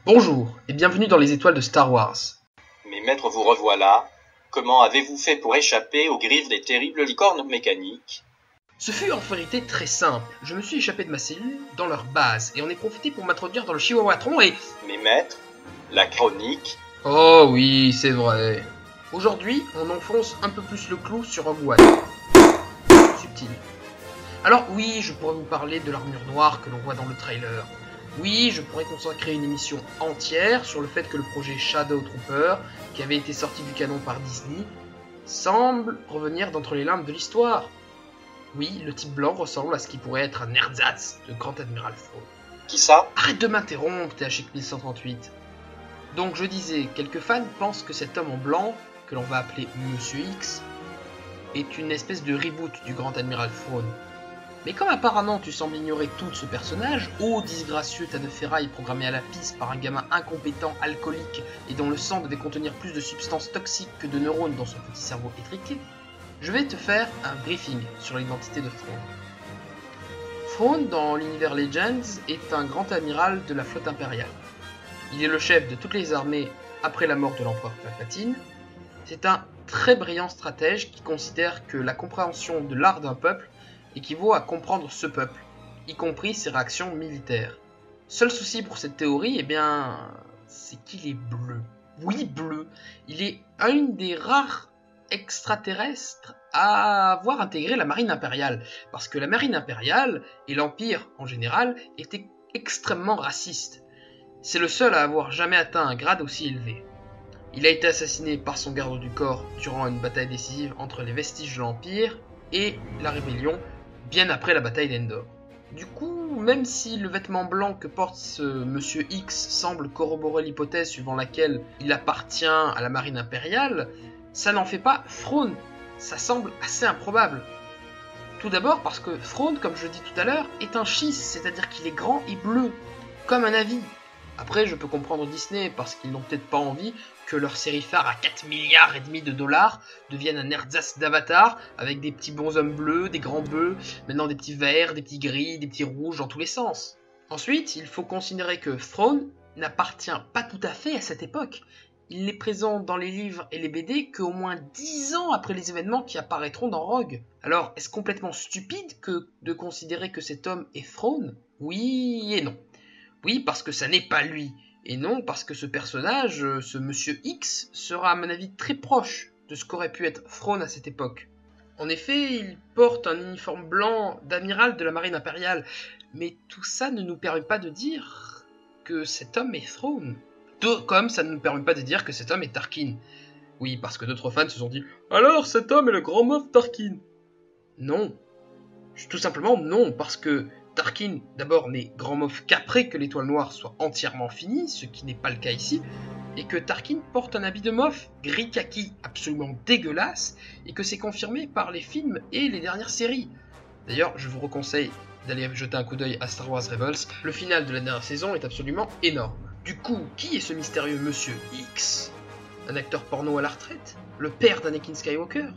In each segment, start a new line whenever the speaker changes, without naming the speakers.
Bonjour et bienvenue dans les étoiles de Star Wars.
Mais maître, vous revoilà. Comment avez-vous fait pour échapper aux griffes des terribles licornes mécaniques?
Ce fut en vérité très simple. Je me suis échappé de ma cellule dans leur base et en ai profité pour m'introduire dans le Chihuahuatron et...
Mais maître, la chronique...
Oh oui, c'est vrai. Aujourd'hui, on enfonce un peu plus le clou sur Rogue One. Subtil. Alors oui, je pourrais vous parler de l'armure noire que l'on voit dans le trailer. Oui, je pourrais consacrer une émission entière sur le fait que le projet Shadow Trooper, qui avait été sorti du canon par Disney, semble revenir d'entre les limbes de l'histoire. Oui, le type blanc ressemble à ce qui pourrait être un ersatz de Grand Admiral Thrawn.
Qui ça?
Arrête de m'interrompre, THX 1138. Donc je disais, quelques fans pensent que cet homme en blanc, que l'on va appeler Monsieur X, est une espèce de reboot du Grand Admiral Thrawn. Mais comme apparemment tu sembles ignorer tout de ce personnage, ô disgracieux tas de ferraille programmé à la pisse par un gamin incompétent, alcoolique et dont le sang devait contenir plus de substances toxiques que de neurones dans son petit cerveau étriqué, je vais te faire un briefing sur l'identité de Thrawn. Thrawn, dans l'univers Legends, est un grand amiral de la flotte impériale. Il est le chef de toutes les armées après la mort de l'empereur Palpatine. C'est un très brillant stratège qui considère que la compréhension de l'art d'un peuple équivaut à comprendre ce peuple, y compris ses réactions militaires. Seul souci pour cette théorie, eh bien, c'est qu'il est bleu. Oui, bleu. Il est une des rares extraterrestres à avoir intégré la marine impériale, parce que la marine impériale, et l'Empire en général, étaient extrêmement racistes. C'est le seul à avoir jamais atteint un grade aussi élevé. Il a été assassiné par son garde du corps durant une bataille décisive entre les vestiges de l'Empire et la rébellion, bien après la bataille d'Endor. Du coup, même si le vêtement blanc que porte ce Monsieur X semble corroborer l'hypothèse suivant laquelle il appartient à la marine impériale, ça n'en fait pas Thrawn. Ça semble assez improbable. Tout d'abord parce que Thrawn, comme je dis tout à l'heure, est un schiste, c'est-à-dire qu'il est grand et bleu, comme un avis. Après, je peux comprendre Disney, parce qu'ils n'ont peut-être pas envie que leur série phare à 4 milliards et demi de dollars devienne un ersatz d'Avatar, avec des petits bonshommes bleus, des grands bleus, maintenant des petits verts, des petits gris, des petits rouges dans tous les sens. Ensuite, il faut considérer que Thrawn n'appartient pas tout à fait à cette époque. Il n'est présent dans les livres et les BD qu'au moins 10 ans après les événements qui apparaîtront dans Rogue. Alors, est-ce complètement stupide que de considérer que cet homme est Thrawn? Oui et non. Oui, parce que ça n'est pas lui, et non parce que ce personnage, ce Monsieur X, sera à mon avis très proche de ce qu'aurait pu être Thrawn à cette époque. En effet, il porte un uniforme blanc d'amiral de la marine impériale, mais tout ça ne nous permet pas de dire que cet homme est Thrawn. Tout comme ça ne nous permet pas de dire que cet homme est Tarkin. Oui, parce que d'autres fans se sont dit « Alors cet homme est le grand Moff Tarkin !» Non. Tout simplement non, parce que Tarkin, d'abord, n'est Grand Moff qu'après que l'étoile noire soit entièrement finie, ce qui n'est pas le cas ici, et que Tarkin porte un habit de Moff gris kaki absolument dégueulasse, et que c'est confirmé par les films et les dernières séries. D'ailleurs, je vous reconseille d'aller jeter un coup d'œil à Star Wars Rebels, le final de la dernière saison est absolument énorme. Du coup, qui est ce mystérieux Monsieur X? Un acteur porno à la retraite? Le père d'Anakin Skywalker?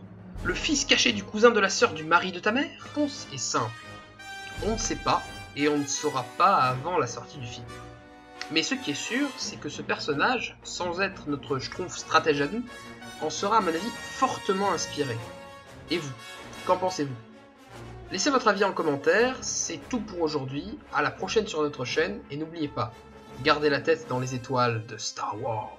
Le fils caché du cousin de la sœur du mari de ta mère? La réponse est simple. On ne sait pas, et on ne saura pas avant la sortie du film. Mais ce qui est sûr, c'est que ce personnage, sans être notre schtroumpf stratège à nous, en sera à mon avis fortement inspiré. Et vous, qu'en pensez-vous? Laissez votre avis en commentaire, c'est tout pour aujourd'hui, à la prochaine sur notre chaîne, et n'oubliez pas, gardez la tête dans les étoiles de Star Wars.